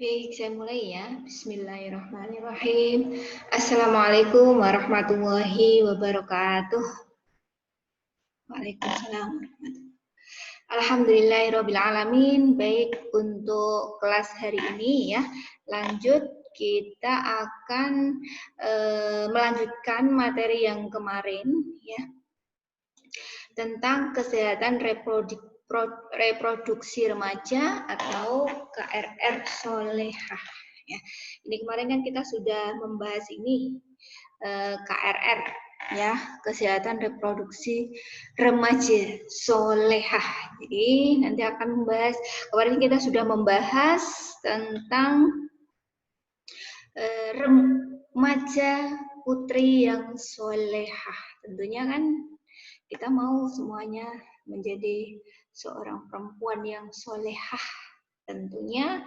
Baik, saya mulai ya. Bismillahirrahmanirrahim. Assalamualaikum warahmatullahi wabarakatuh. Waalaikumsalam. Alhamdulillahirrabbilalamin. Baik, untuk kelas hari ini ya, lanjut kita akan melanjutkan materi yang kemarin ya, tentang kesehatan reproduksi remaja atau KRR solehah. Ya. Ini kemarin kan kita sudah membahas ini KRR ya, kesehatan reproduksi remaja solehah. Jadi nanti akan membahas, kemarin kita sudah membahas tentang remaja putri yang solehah. Tentunya kan kita mau semuanya menjadi seorang perempuan yang solehah. Tentunya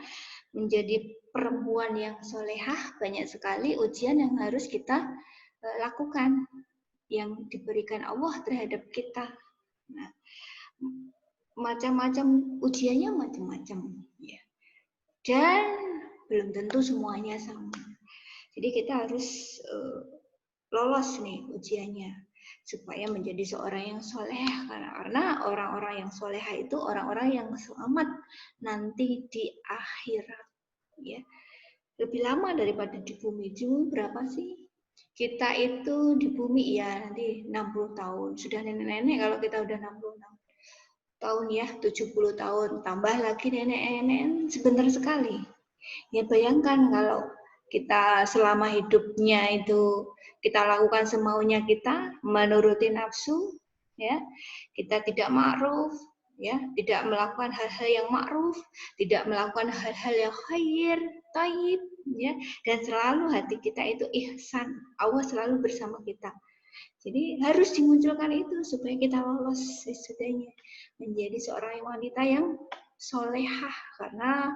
menjadi perempuan yang solehah banyak sekali ujian yang harus kita lakukan, yang diberikan Allah terhadap kita. Nah, macam-macam ujiannya macam-macam ya. Dan belum tentu semuanya sama. Jadi kita harus lolos nih ujiannya supaya menjadi seorang yang soleh, karena orang-orang yang soleha itu orang-orang yang selamat nanti di akhirat ya. Lebih lama daripada di bumi. Di bumi berapa sih? Kita itu di bumi ya nanti 60 tahun. Sudah nenek-nenek kalau kita udah 60 tahun ya, 70 tahun. Tambah lagi nenek-nenek sebentar sekali. Ya bayangkan kalau kita selama hidupnya itu kita lakukan semaunya kita, menuruti nafsu, ya, kita tidak ma'ruf, ya, tidak melakukan hal-hal yang ma'ruf, tidak melakukan hal-hal yang khair, taib, ya, dan selalu hati kita itu ihsan, Allah selalu bersama kita. Jadi harus dimunculkan itu supaya kita lolos sesudahnya menjadi seorang wanita yang solehah, karena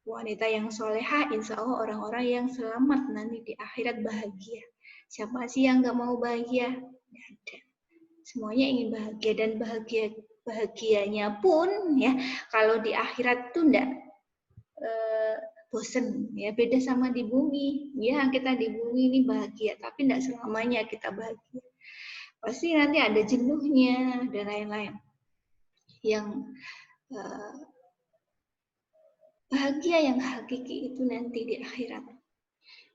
wanita yang solehah, insya Allah orang-orang yang selamat nanti di akhirat bahagia. Siapa sih yang nggak mau bahagia? Nggak ada. Semuanya ingin bahagia, dan bahagianya pun ya kalau di akhirat tuh nggak bosen ya, beda sama di bumi ya. Kita di bumi ini bahagia, tapi nggak selamanya kita bahagia. Pasti nanti ada jenuhnya dan lain-lain. Yang bahagia yang hakiki itu nanti di akhirat,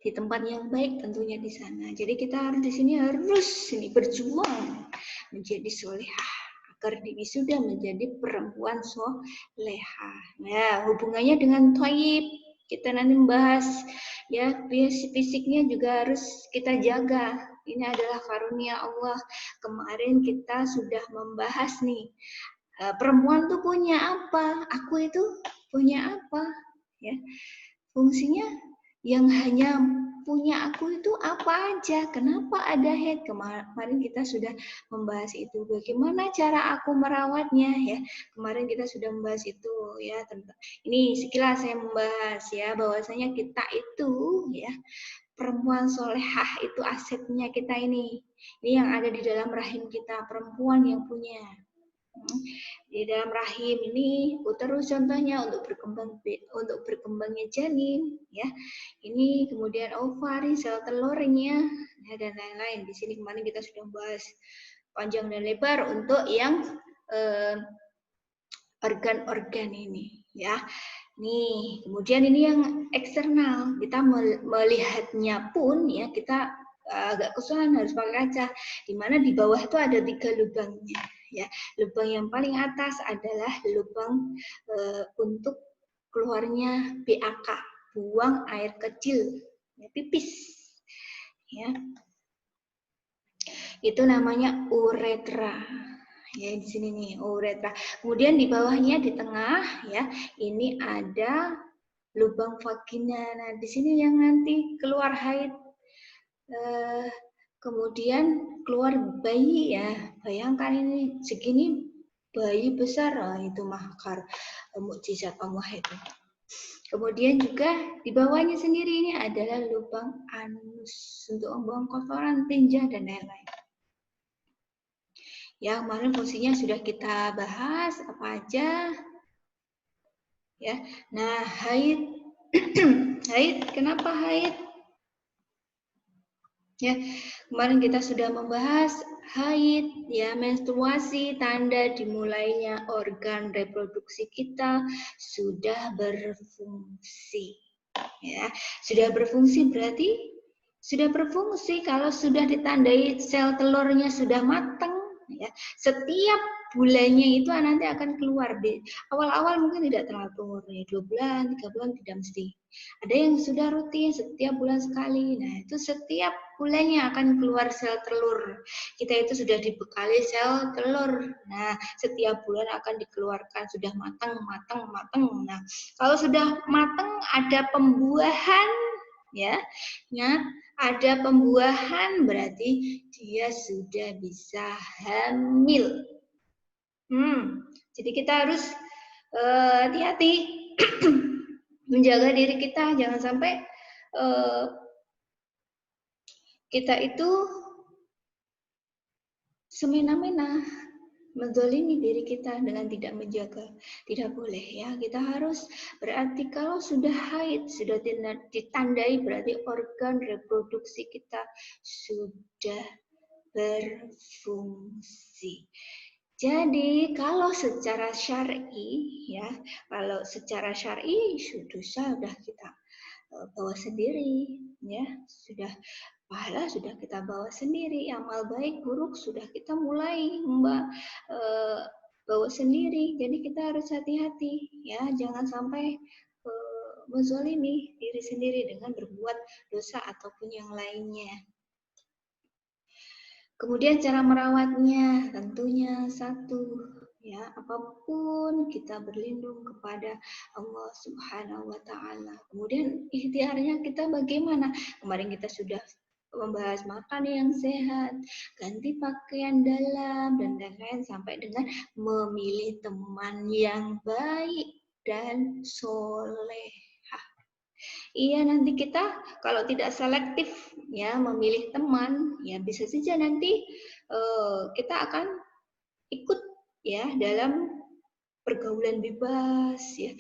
di tempat yang baik tentunya di sana. Jadi kita harus di sini harus berjuang menjadi solehah agar sudah menjadi perempuan solehah. Nah, hubungannya dengan thayyib kita nanti membahas ya, fisiknya juga harus kita jaga. Ini adalah karunia Allah. Kemarin kita sudah membahas nih, perempuan tuh punya apa? Aku itu punya apa? Ya, fungsinya yang hanya punya aku itu apa aja? Kenapa ada haid? Kemarin kita sudah membahas itu. Bagaimana cara aku merawatnya? Ya, kemarin kita sudah membahas itu ya. Ini sekilas saya membahas ya, bahwasanya kita itu ya, perempuan solehah itu asetnya kita ini. Ini yang ada di dalam rahim kita, perempuan yang punya. Di dalam rahim ini uterus contohnya untuk berkembangnya janin ya. Ini kemudian ovari, sel telurnya ya, dan lain-lain. Di sini kemarin kita sudah bahas panjang dan lebar untuk yang organ-organ ini ya. Nih, kemudian ini yang eksternal, kita melihatnya pun ya, kita agak kesulitan harus pakai kaca, di mana di bawah itu ada 3 lubangnya ya. Lubang yang paling atas adalah lubang untuk keluarnya BAK, buang air kecil ya, pipis ya, itu namanya uretra ya. Di sini nih uretra. Kemudian di bawahnya di tengah ya, ini ada lubang vagina. Nah, di sini yang nanti keluar haid, kemudian keluar bayi ya. Bayangkan ini segini bayi besar, itu mahkar mukjizat Allah itu. Kemudian juga di bawahnya sendiri ini adalah lubang anus untuk membuang kotoran, tinja dan lain-lain. Ya, kemarin fungsinya sudah kita bahas apa aja. Ya. Nah, haid. Haid, kenapa haid? Ya, kemarin kita sudah membahas haid, ya, menstruasi, tanda dimulainya organ reproduksi kita sudah berfungsi. Ya, sudah berfungsi berarti sudah berfungsi kalau sudah ditandai sel telurnya sudah matang, ya. Setiap bulannya itu nanti akan keluar. Awal-awal mungkin tidak terlalu, 2 bulan, 3 bulan tidak mesti. Ada yang sudah rutin setiap bulan sekali. Nah, itu setiap bulannya akan keluar sel telur. Kita itu sudah dibekali sel telur. Nah, setiap bulan akan dikeluarkan sudah matang. Nah, kalau sudah matang ada pembuahan, ya. Ingat, ada pembuahan berarti dia sudah bisa hamil. Jadi kita harus hati-hati menjaga diri kita, jangan sampai kita itu semena-mena menzalimi diri kita dengan tidak menjaga. Tidak boleh, ya. Kita harus, berarti kalau sudah haid, sudah ditandai berarti organ reproduksi kita sudah berfungsi. Jadi kalau secara syar'i, ya, kalau secara syar'i sudah kita bawa sendiri, ya, sudah pahala sudah kita bawa sendiri, amal baik buruk sudah kita mulai bawa sendiri. Jadi kita harus hati-hati, ya, jangan sampai menzalimi diri sendiri dengan berbuat dosa ataupun yang lainnya. Kemudian cara merawatnya tentunya satu, ya, apapun kita berlindung kepada Allah Subhanahu wa taala. Kemudian ikhtiarnya kita bagaimana? Kemarin kita sudah membahas makan yang sehat, ganti pakaian dalam dan lain-lain sampai dengan memilih teman yang baik dan soleh. Iya, nanti kita kalau tidak selektif, ya, memilih teman, ya bisa saja nanti kita akan ikut, ya, dalam pergaulan bebas, ya,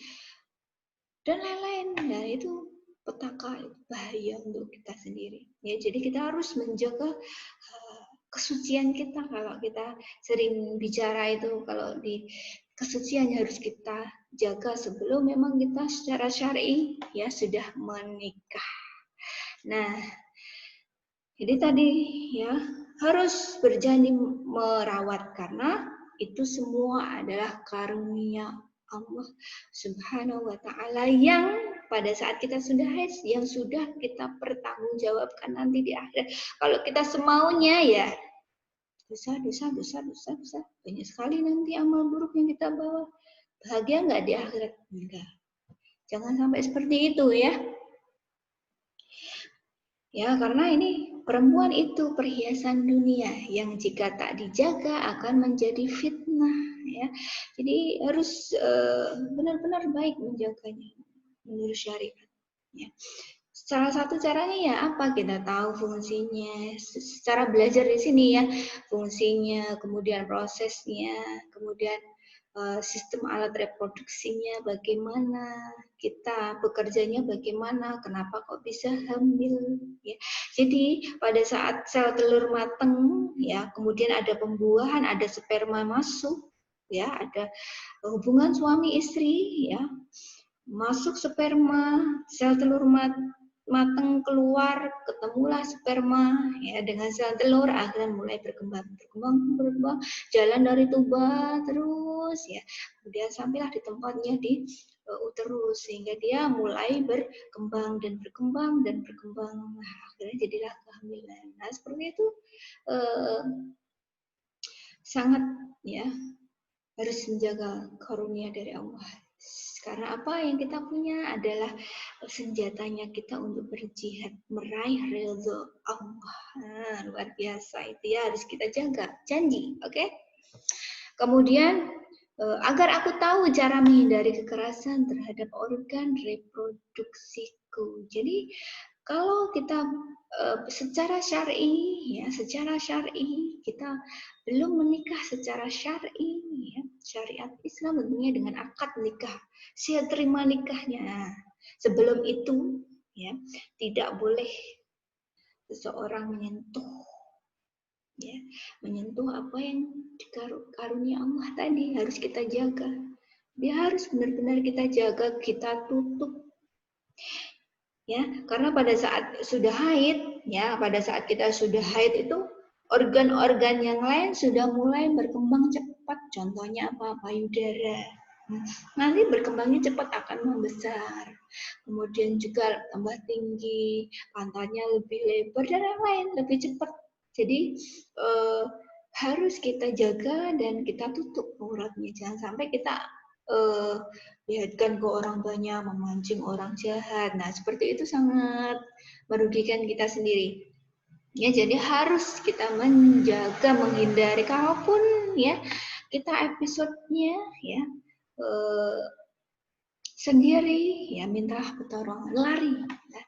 dan lain-lain. Nah, itu petaka, bahaya untuk kita sendiri. Ya, jadi kita harus menjaga kesucian kita. Kalau kita sering bicara itu, kalau di kesucian harus kita jaga sebelum memang kita secara syar'i, ya, sudah menikah. Nah, jadi tadi, ya, harus berjanji merawat karena itu semua adalah karunia Allah Subhanahu wa taala yang pada saat kita sudah haid, yang sudah kita pertanggungjawabkan nanti di akhirat. Kalau kita semaunya, ya, dosa. Banyak sekali nanti amal buruk yang kita bawa. Bahagia nggak di akhirat? Enggak. Jangan sampai seperti itu, ya. Ya, karena ini perempuan itu perhiasan dunia yang jika tak dijaga akan menjadi fitnah, ya. Jadi harus benar-benar baik menjaganya menurut syariat, ya. Salah satu caranya, ya, apa? Kita tahu fungsinya. Secara belajar di sini, ya, fungsinya, kemudian prosesnya, kemudian sistem alat reproduksinya bagaimana, kita bekerjanya bagaimana, kenapa kok bisa hamil, ya. Jadi pada saat sel telur matang, ya, kemudian ada pembuahan, ada sperma masuk, ya, ada hubungan suami istri, ya, masuk sperma, sel telur matang keluar, ketemulah sperma, ya, dengan sel telur akhirnya mulai berkembang, jalan dari tuba terus, ya, kemudian sampailah di tempatnya di uterus sehingga dia mulai berkembang, nah, akhirnya jadilah kehamilan. Nah, seperti itu sangat, ya, harus menjaga karunia dari Allah. Karena apa yang kita punya adalah senjatanya kita untuk berjihad, meraih ridho Allah. Nah, luar biasa itu, ya, harus kita jaga. Janji, oke? Kemudian, agar aku tahu cara menghindari kekerasan terhadap organ reproduksiku. Jadi, Kalau kita secara syar'i ya, secara syar'i kita belum menikah secara syar'i ya, syariat Islam tentunya dengan akad nikah, saya terima nikahnya. Sebelum itu ya, tidak boleh seseorang menyentuh ya, menyentuh apa yang karunia Allah tadi harus kita jaga. Dia harus benar-benar kita jaga, kita tutup ya, karena pada saat sudah haid ya, pada saat kita sudah haid itu organ-organ yang lain sudah mulai berkembang cepat, contohnya apa, payudara nanti berkembangnya cepat, akan membesar, kemudian juga tambah tinggi, pantatnya lebih lebar dan lain-lain lebih cepat. Jadi harus kita jaga dan kita tutup auratnya, jangan sampai kita lihatkan ke orang banyak, memancing orang jahat. Nah, seperti itu sangat merugikan kita sendiri. Ya, jadi harus kita menjaga, menghindari. Kalaupun ya kita episodenya ya sendiri, ya mintalah pertolongan, lari. Ya.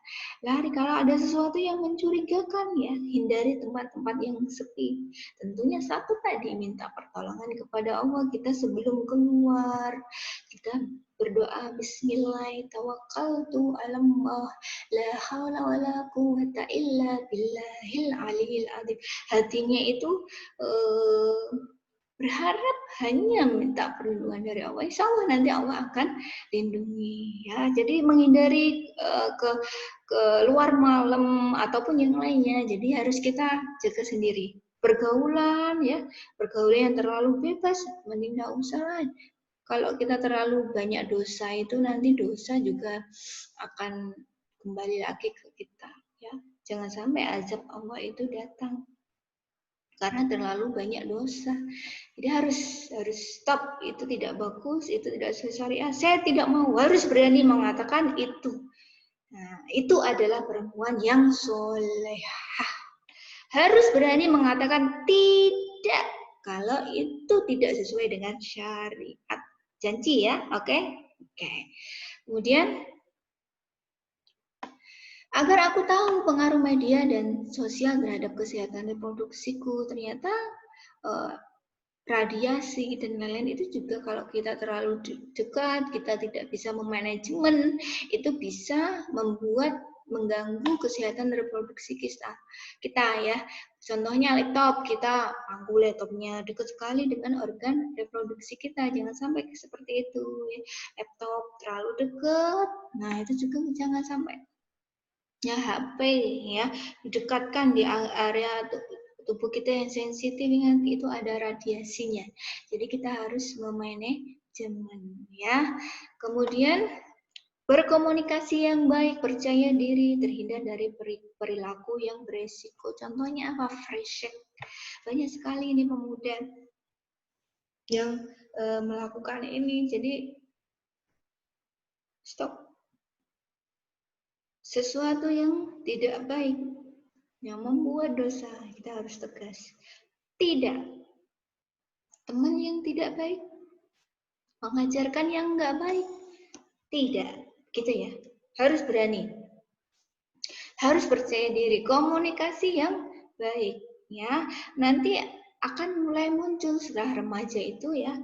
Lari kalau ada sesuatu yang mencurigakan ya, hindari tempat-tempat yang sepi. Tentunya satu tadi minta pertolongan kepada Allah kita sebelum keluar. Kita berdoa bismillah tawakkaltu 'ala Allah la haula wala quwwata illa billahil aliyil azim. Hatinya itu berharap hanya minta perlindungan dari Allah, insya Allah nanti Allah akan lindungi ya. Jadi menghindari ke luar malam ataupun yang lainnya, jadi harus kita jaga sendiri. Pergaulan ya, pergaulan yang terlalu bebas mending nggak usah lah. Kalau kita terlalu banyak dosa itu nanti dosa juga akan kembali lagi ke kita ya. Jangan sampai azab Allah itu datang karena terlalu banyak dosa. Jadi harus stop, itu tidak bagus, itu tidak sesuai syariat. Saya tidak mau, harus berani mengatakan itu. Nah, itu adalah perempuan yang solehah. Harus berani mengatakan tidak kalau itu tidak sesuai dengan syariat. Janji ya, oke? Oke. Kemudian agar aku tahu pengaruh media dan sosial terhadap kesehatan reproduksiku, ternyata radiasi dan lain-lain itu juga kalau kita terlalu dekat, kita tidak bisa memanajemen, itu bisa membuat mengganggu kesehatan reproduksi kita ya. Contohnya laptop, kita pangku laptopnya dekat sekali dengan organ reproduksi kita, jangan sampai seperti itu ya. Laptop terlalu dekat, nah itu juga jangan sampai. Ya, HP ya didekatkan di area tubuh kita yang sensitif, nanti itu ada radiasinya. Jadi kita harus memanajemen ya. Kemudian berkomunikasi yang baik, percaya diri, terhindar dari perilaku yang beresiko. Contohnya apa? Fresh. Banyak sekali ini pemuda yang melakukan ini. Jadi stop. Sesuatu yang tidak baik, yang membuat dosa, kita harus tegas. Tidak. Teman yang tidak baik, mengajarkan yang nggak baik, tidak. Gitu ya. Harus berani. Harus percaya diri. Komunikasi yang baik. Ya, nanti akan mulai muncul setelah remaja itu ya,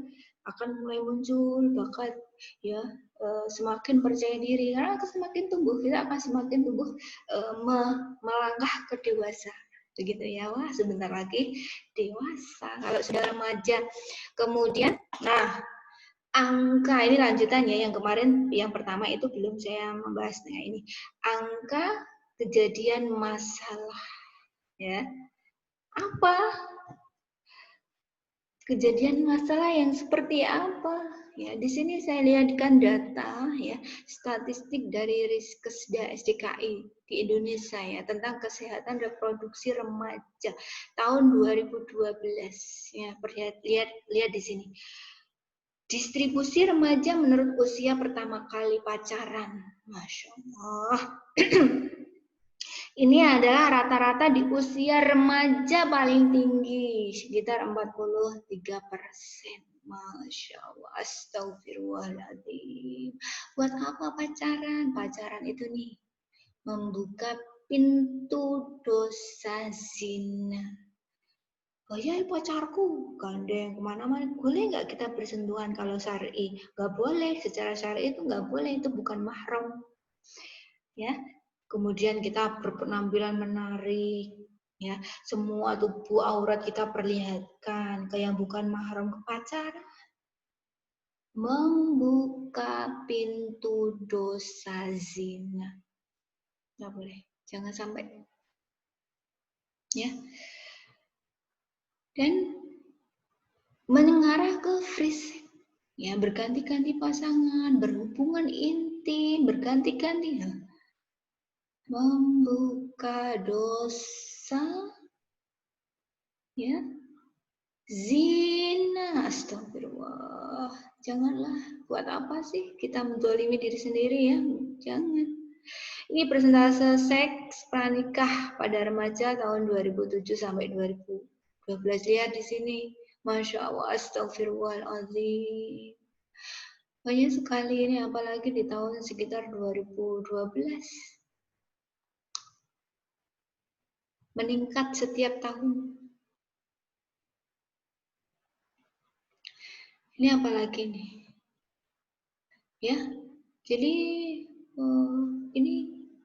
akan mulai muncul bakat ya, semakin percaya diri karena semakin tumbuh kita akan semakin tumbuh melangkah ke dewasa begitu ya. Wah, sebentar lagi dewasa kalau sudah remaja. Kemudian nah, angka ini lanjutannya, yang kemarin yang pertama itu belum saya membahas. Nah, ini angka kejadian masalah ya. Apa kejadian masalah yang seperti apa? Ya, di sini saya lihatkan data ya, statistik dari Riskesda SDKI di Indonesia ya tentang kesehatan reproduksi remaja tahun 2012 ya. Lihat di sini. Distribusi remaja menurut usia pertama kali pacaran. Masya Allah. Ini adalah rata-rata di usia remaja paling tinggi, sekitar 43%. Masya Allah, astagfirullahaladzim. Buat apa pacaran? Pacaran itu nih membuka pintu dosa zina. Oh ya, pacarku gandeng kemana-mana, boleh nggak kita bersentuhan kalau syar'i? Nggak boleh, secara syar'i itu nggak boleh, itu bukan mahram. Ya, kemudian kita berpenampilan menarik, ya, semua tubuh aurat kita perlihatkan, ke yang bukan mahram, ke pacar. Membuka pintu dosa zina. Nggak boleh, jangan sampai. Ya. Dan mengarah ke free sex, ya, berganti-ganti pasangan, berhubungan intim, berganti-ganti, ya. Membuka dosa, ya, zina. Astagfirullah, janganlah. Buat apa sih kita menzalimi diri sendiri, ya? Jangan. Ini persentase seks pranikah pada remaja tahun 2007 sampai 2012. Lihat di sini. Masya Allah, astagfirullahaladzim. Banyak sekali ini, apalagi di tahun sekitar 2012. Meningkat setiap tahun. Ini apalagi nih? Ya, jadi ini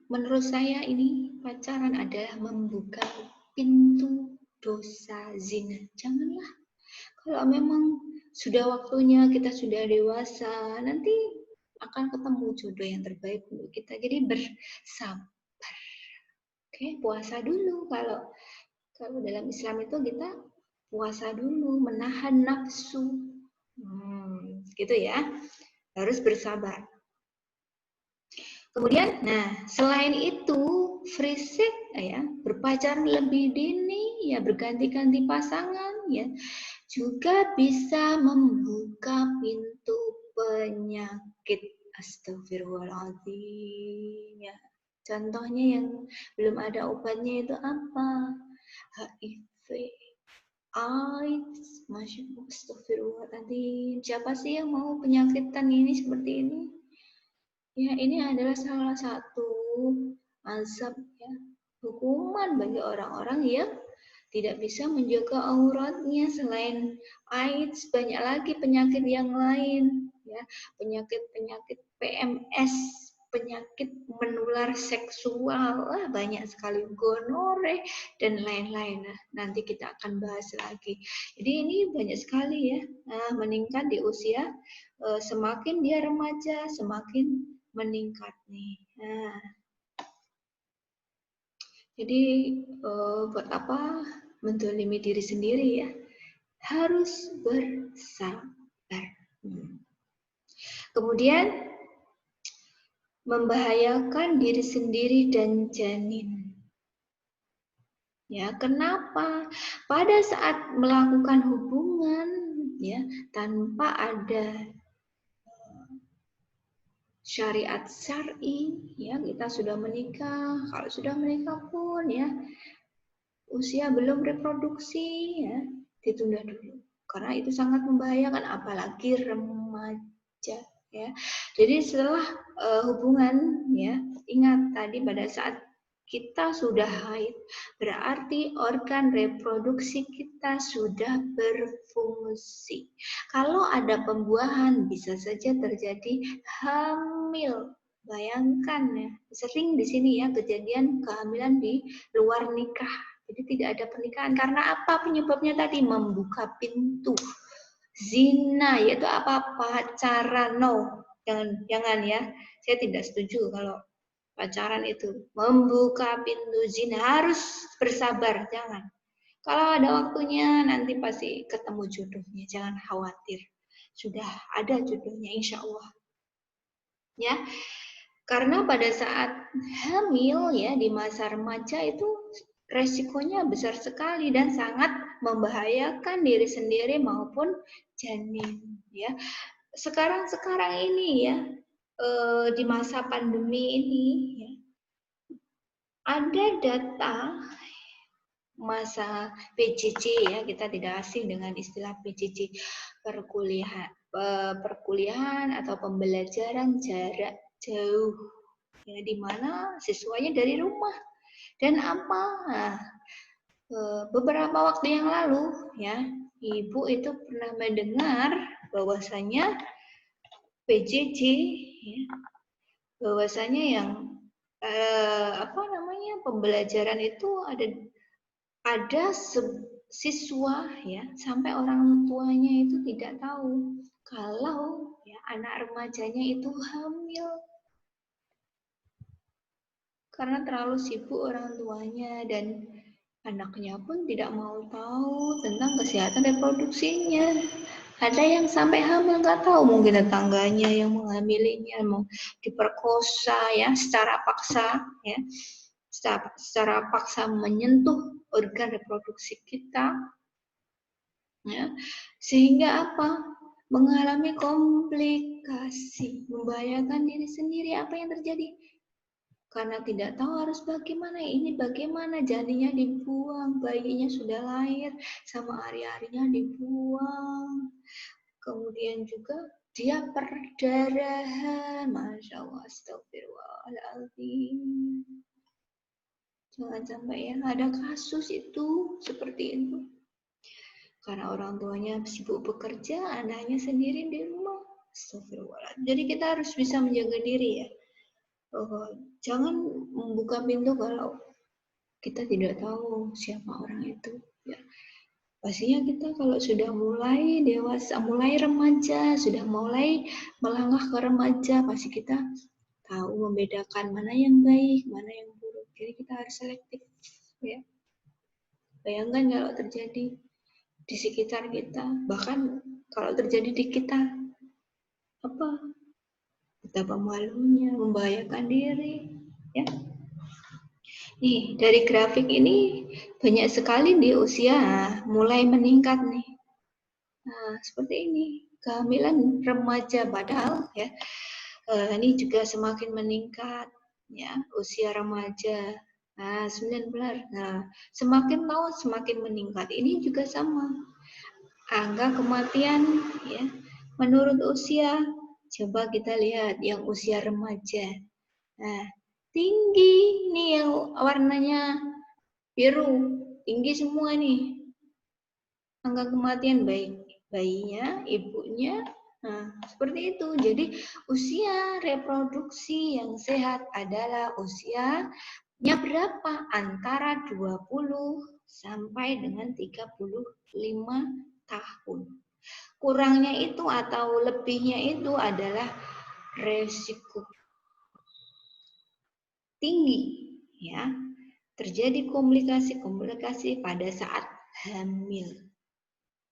menurut saya ini pacaran adalah membuka pintu dosa zina. Janganlah. Kalau memang sudah waktunya, kita sudah dewasa, nanti akan ketemu jodoh yang terbaik untuk kita. Jadi bersabar. Oke, puasa dulu. Kalau dalam Islam itu kita puasa dulu, menahan nafsu. Gitu ya. Harus bersabar. Kemudian, nah, selain itu, free sex, ya, berpacaran lebih dini, ya, berganti-ganti pasangan, ya, juga bisa membuka pintu penyakit. Astagfirullahaladzim. Ya. Contohnya yang belum ada obatnya itu apa? HIV, AIDS, Masya Allah, astagfirullahaladzim. Siapa sih yang mau penyakitan ini seperti ini? Ya, ini adalah salah satu azab, ya, hukuman bagi orang-orang yang tidak bisa menjaga auratnya. Selain AIDS, banyak lagi penyakit yang lain, ya, penyakit-penyakit PMS, penyakit menular seksual, banyak sekali, gonore dan lain-lain. Nah, nanti kita akan bahas lagi. Jadi ini banyak sekali, ya, meningkat di usia, semakin dia remaja, semakin meningkat nih. Nah, jadi buat apa menzalimi diri sendiri, ya? Harus bersabar. Kemudian membahayakan diri sendiri dan janin. Ya, kenapa? Pada saat melakukan hubungan, ya, tanpa ada syariat syar'i, ya, kita sudah menikah. Kalau sudah menikah pun, ya, usia belum reproduksi, ya, ditunda dulu karena itu sangat membahayakan, apalagi remaja, ya. Jadi setelah hubungan, ya, ingat tadi pada saat kita sudah haid, berarti organ reproduksi kita sudah berfungsi. Kalau ada pembuahan, bisa saja terjadi hamil. Bayangkan, ya, sering di sini, ya, kejadian kehamilan di luar nikah. Jadi tidak ada pernikahan. Karena apa? Penyebabnya tadi membuka pintu zina, yaitu apa? Pacaran. No, jangan, ya. Saya tidak setuju kalau pacaran itu membuka pintu zina. Harus bersabar, jangan. Kalau ada waktunya nanti pasti ketemu jodohnya. Jangan khawatir. Sudah ada jodohnya, insya Allah. Ya, karena pada saat hamil, ya, di masa remaja itu resikonya besar sekali dan sangat membahayakan diri sendiri maupun janin, ya. Sekarang ini, ya, di masa pandemi ini, ya, ada data masa PJJ, ya, kita tidak asing dengan istilah PJJ, perkuliahan atau pembelajaran jarak jauh, ya, di mana siswanya dari rumah. Dan apa? Nah, beberapa waktu yang lalu ya, ibu itu pernah mendengar bahwasanya PJJ ya, bahwasanya yang pembelajaran itu ada siswa ya sampai orang tuanya itu tidak tahu kalau ya anak remajanya itu hamil karena terlalu sibuk orang tuanya, dan anaknya pun tidak mau tahu tentang kesehatan reproduksinya. Ada yang sampai hamil nggak tahu, mungkin tetangganya yang menghamilinya, mau diperkosa ya secara paksa ya, secara paksa menyentuh organ reproduksi kita, ya, sehingga apa? Mengalami komplikasi, membahayakan diri sendiri. Apa yang terjadi? Karena tidak tahu harus bagaimana, ini bagaimana, janinnya dibuang, bayinya sudah lahir, sama hari-harinya dibuang. Kemudian juga dia perdarahan, Masya Allah, astagfirullahaladzim. Jangan sampai ya ada kasus itu seperti itu. Karena orang tuanya sibuk bekerja, anaknya sendiri di rumah. Astagfirullahaladzim. Jadi kita harus bisa menjaga diri ya. Jangan membuka pintu kalau kita tidak tahu siapa orang itu. Ya. Pastinya kita kalau sudah mulai dewasa, mulai remaja, sudah mulai melangkah ke remaja, pasti kita tahu membedakan mana yang baik, mana yang buruk. Jadi kita harus selektif. Ya. Bayangkan kalau terjadi di sekitar kita, bahkan kalau terjadi di kita, apa? Betapa malunya, membahayakan diri, ya. Nih, dari grafik ini banyak sekali di usia mulai meningkat nih. Nah, seperti ini, kehamilan remaja, padahal ya, ini juga semakin meningkat, ya, usia remaja. Nah, 19. Nah, semakin tua semakin meningkat. Ini juga sama. Angka kematian ya menurut usia. Coba kita lihat yang usia remaja. Nah, tinggi nih yang warnanya biru, tinggi semua nih. Angka kematian baik bayinya, ibunya. Nah, seperti itu. Jadi usia reproduksi yang sehat adalah usianya berapa? Antara 20 sampai dengan 35 tahun. Kurangnya itu atau lebihnya itu adalah resiko tinggi ya terjadi komplikasi pada saat hamil.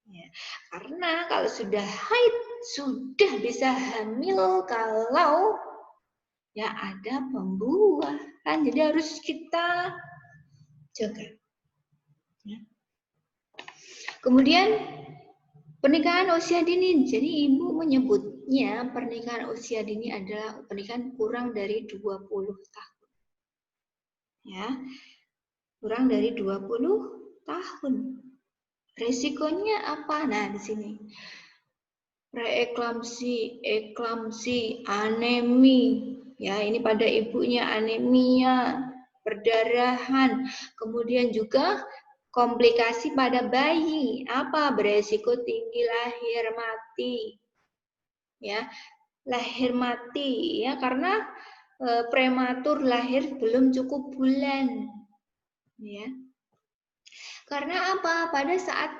Ya, karena kalau sudah haid sudah bisa hamil kalau ya ada pembuahan, jadi harus kita jaga. Ya. Kemudian pernikahan usia dini, jadi ibu menyebutnya pernikahan usia dini adalah pernikahan kurang dari 20 tahun. Ya, kurang dari 20 tahun. Resikonya apa? Nah, di sini. Preeklamsi, eklamsi, anemi. Ya, ini pada ibunya anemia, perdarahan. Kemudian juga komplikasi pada bayi. Apa? Beresiko tinggi lahir mati. Ya, lahir mati ya karena prematur lahir belum cukup bulan. Ya. Karena apa? Pada saat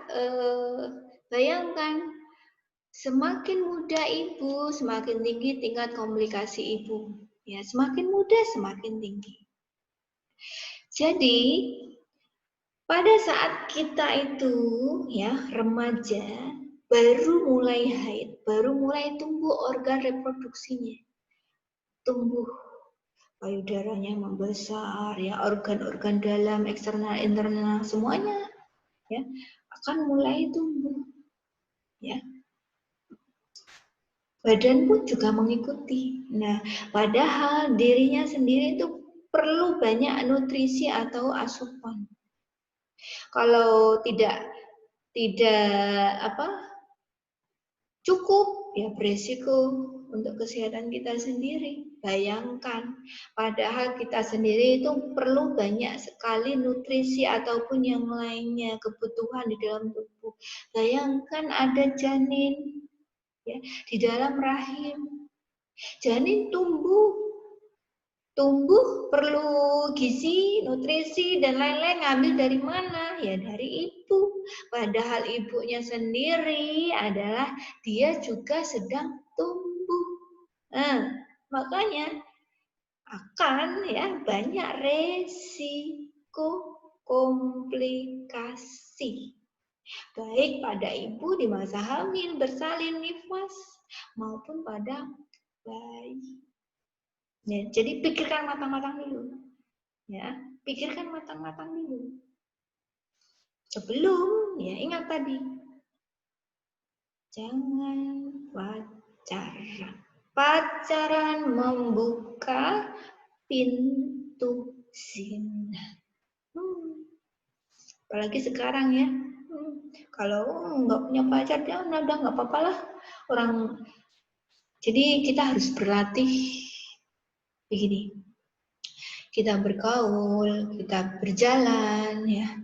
bayangkan semakin muda ibu, semakin tinggi tingkat komplikasi ibu. Ya, semakin muda semakin tinggi. Jadi pada saat kita itu ya remaja baru mulai haid, baru mulai tumbuh organ reproduksinya, tumbuh payudaranya membesar, ya organ-organ dalam, eksternal, internal semuanya ya akan mulai tumbuh, ya. Badan pun juga mengikuti. Nah, padahal dirinya sendiri itu perlu banyak nutrisi atau asupan. Kalau tidak cukup, ya beresiko untuk kesehatan kita sendiri. Bayangkan, padahal kita sendiri itu perlu banyak sekali nutrisi ataupun yang lainnya, kebutuhan di dalam tubuh. Bayangkan ada janin ya, di dalam rahim. Janin tumbuh perlu gizi, nutrisi, dan lain-lain. Ngambil dari mana? Ya dari ibu. Padahal ibunya sendiri adalah dia juga sedang tumbuh. Makanya akan ya banyak resiko komplikasi baik pada ibu di masa hamil, bersalin, nifas maupun pada bayi. Ya, jadi pikirkan matang-matang dulu. Ya, pikirkan matang-matang dulu. Sebelum ya ingat tadi. Jangan pacaran. Pacaran membuka pintu zina. Apalagi sekarang ya. Kalau nggak punya pacar, ya udah nggak apa-apa lah. Jadi kita harus berlatih begini. Kita bergaul, kita berjalan, ya.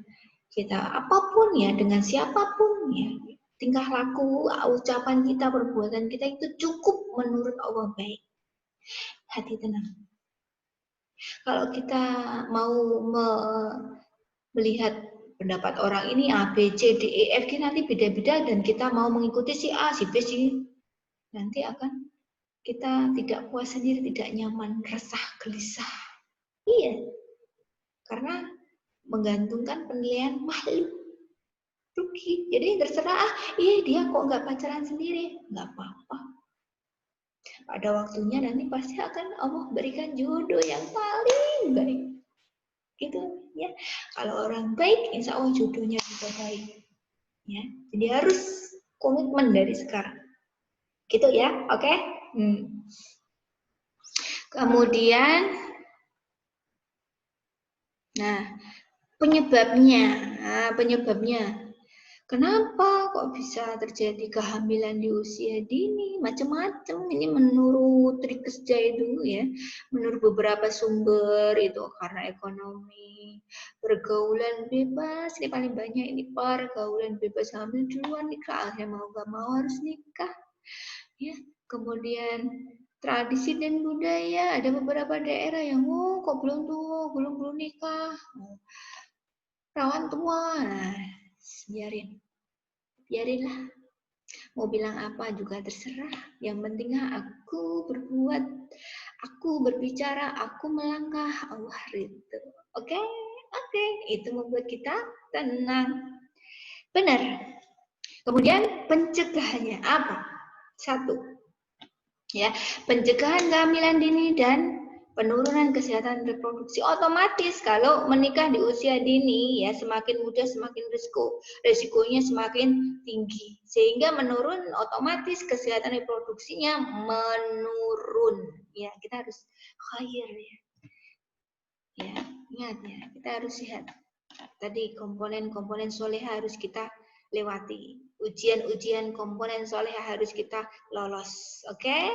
Kita apapun ya, dengan siapapun ya. Tingkah laku, ucapan kita, perbuatan kita itu cukup menurut Allah baik. Hati tenang. Kalau kita mau melihat pendapat orang ini A, B, C, D, E, F, G nanti beda-beda dan kita mau mengikuti si A, si B, si nanti akan kita tidak puas sendiri, tidak nyaman, resah, gelisah. Iya, karena menggantungkan penilaian makhluk. Rugi. Jadi terserah, dia kok nggak pacaran sendiri, nggak apa-apa. Pada waktunya nanti pasti akan Allah berikan jodoh yang paling baik. Gitu ya. Kalau orang baik, insya Allah jodohnya juga baik. Ya, jadi harus komitmen dari sekarang. Gitu ya, oke? Kemudian, penyebabnya. Kenapa kok bisa terjadi kehamilan di usia dini? Macam-macam. Ini menurut Rikes Jaidu ya, menurut beberapa sumber itu karena ekonomi, pergaulan bebas, ini paling banyak ini pergaulan bebas, hamil duluan nikah, akhirnya mau gak mau harus nikah. Ya, kemudian tradisi dan budaya, ada beberapa daerah yang kok belum nikah, rawan tua. Biarinlah, mau bilang apa juga terserah, yang penting aku berbuat, aku berbicara, aku melangkah, Allah ridho. Oke, itu membuat kita tenang. Benar. Kemudian pencegahannya apa? 1, ya, pencegahan kehamilan dini dan penurunan kesehatan reproduksi. Otomatis kalau menikah di usia dini ya semakin muda semakin resikonya semakin tinggi, sehingga menurun, otomatis kesehatan reproduksinya menurun. Ya, kita harus khair ya. Ya, ingat ya, kita harus sehat. Tadi komponen-komponen soleh harus kita lewati. Ujian-ujian komponen soleh harus kita lolos. Oke?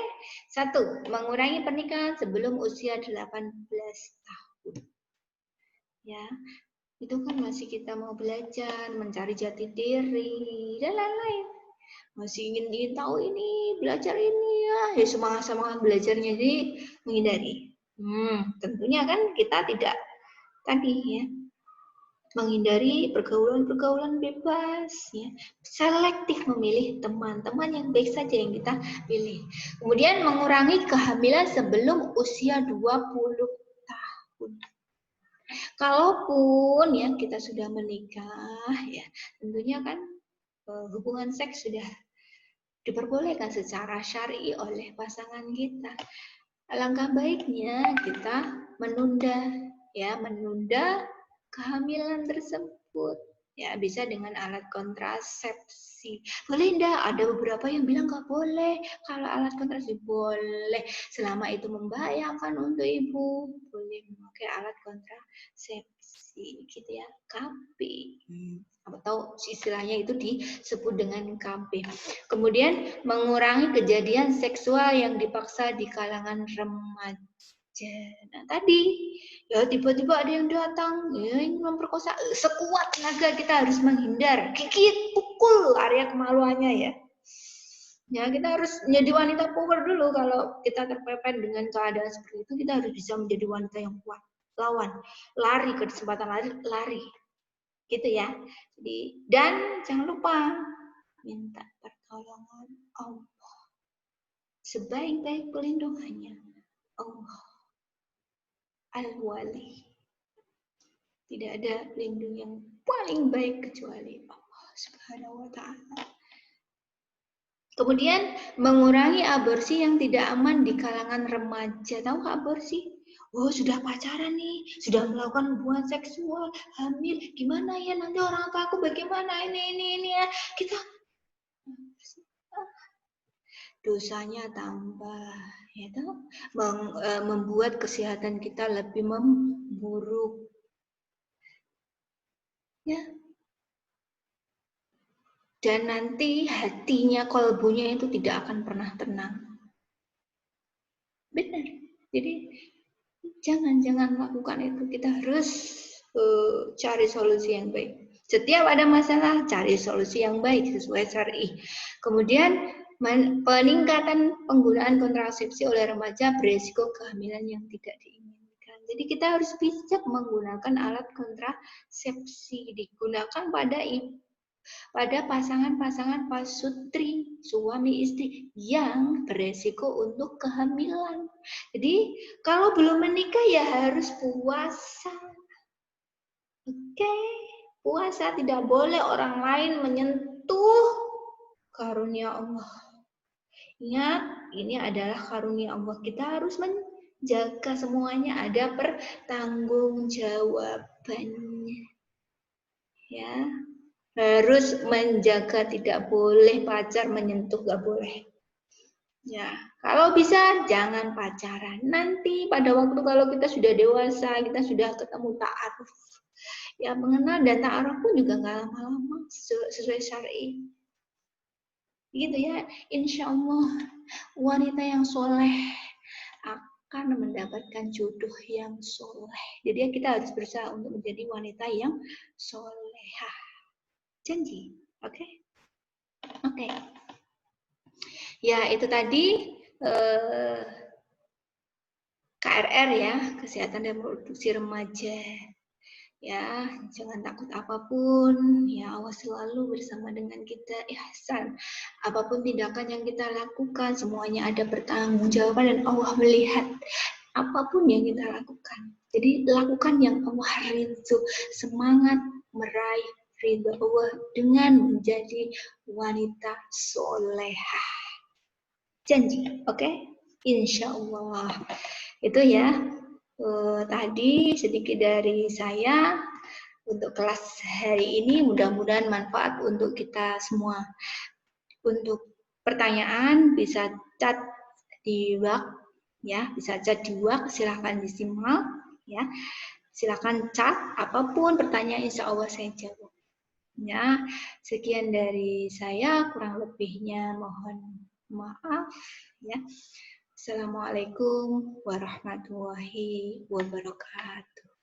1, mengurangi pernikahan sebelum usia 18 tahun. Ya, itu kan masih kita mau belajar, mencari jati diri, dan lain-lain. Masih ingin tahu ini, belajar ini ya semangat-semangat belajarnya, jadi menghindari. Tentunya kan kita tidak tadi ya, menghindari pergaulan-pergaulan bebas, ya. Selektif memilih teman-teman yang baik saja yang kita pilih. Kemudian mengurangi kehamilan sebelum usia 20 tahun. Kalaupun ya kita sudah menikah, ya tentunya kan hubungan seks sudah diperbolehkan secara syar'i oleh pasangan kita. Alangkah baiknya kita menunda kehamilan tersebut. Ya, bisa dengan alat kontrasepsi. Boleh enggak? Ada beberapa yang bilang nggak boleh. Kalau alat kontrasepsi boleh. Selama itu membahayakan untuk ibu, boleh memakai alat kontrasepsi. Gitu ya. KB. Apa tahu istilahnya itu disebut dengan KB. Kemudian mengurangi kejadian seksual yang dipaksa di kalangan remaja. Nah, tadi ya tiba-tiba ada yang datang ya ingin memperkosa, sekuat tenaga kita harus menghindar, gigit, pukul area kemaluannya ya. Ya kita harus menjadi wanita power dulu. Kalau kita terpepet dengan keadaan seperti itu, kita harus bisa menjadi wanita yang kuat, lawan, lari ke kesempatan lari, gitu ya. Jadi dan jangan lupa minta pertolongan Allah, sebaik-baik pelindungannya Allah Al-Wali. Tidak ada pelindung yang paling baik kecuali Allah Subhanahu wa Ta'ala. Kemudian mengurangi aborsi yang tidak aman di kalangan remaja. Tahu nggak aborsi? Oh, sudah pacaran nih, sudah melakukan hubungan seksual, hamil, gimana ya nanti orang tua aku bagaimana ini ya. Kita dosanya tambah, ya toh? Membuat kesehatan kita lebih memburuk. Ya, dan nanti hatinya, kolbunya itu tidak akan pernah tenang. Benar. Jadi jangan lakukan itu. Kita harus cari solusi yang baik. Setiap ada masalah, cari solusi yang baik sesuai syar'i. Kemudian peningkatan penggunaan kontrasepsi oleh remaja beresiko kehamilan yang tidak diinginkan. Jadi kita harus bijak menggunakan alat kontrasepsi, digunakan pada pasangan-pasangan pasutri, suami istri yang beresiko untuk kehamilan. Jadi kalau belum menikah ya harus puasa. Oke, puasa, tidak boleh orang lain menyentuh karunia Allah. Ingat, ini adalah karunia Allah. Kita harus menjaga semuanya, ada pertanggungjawabannya. Ya. Harus menjaga, tidak boleh pacar menyentuh, gak boleh. Ya, kalau bisa jangan pacaran. Nanti pada waktu kalau kita sudah dewasa, kita sudah ketemu ta'aruf. Ya, mengenal dan ta'aruf pun juga gak lama-lama sesuai syar'i. Gitu ya, insya Allah wanita yang soleh akan mendapatkan jodoh yang soleh. Jadi kita harus berusaha untuk menjadi wanita yang solehah. Janji, oke? Oke. Ya, itu tadi KRR ya, kesehatan dan reproduksi remaja. Ya, jangan takut apapun. Ya, Allah selalu bersama dengan kita. Ihsan. Apapun tindakan yang kita lakukan, semuanya ada pertanggungjawaban dan Allah melihat apapun yang kita lakukan. Jadi lakukan yang Allah ridho, semangat meraih ridho Allah dengan menjadi wanita solehah. Janji, oke? Insya Allah. Itu ya. Tadi sedikit dari saya untuk kelas hari ini. Mudah-mudahan manfaat untuk kita semua. Untuk pertanyaan bisa chat di WhatsApp, ya, bisa chat di WhatsApp. Silahkan disimak, ya. Silahkan chat apapun pertanyaan, insya Allah saya jawab. Ya, sekian dari saya, kurang lebihnya mohon maaf ya. Assalamualaikum warahmatullahi wabarakatuh.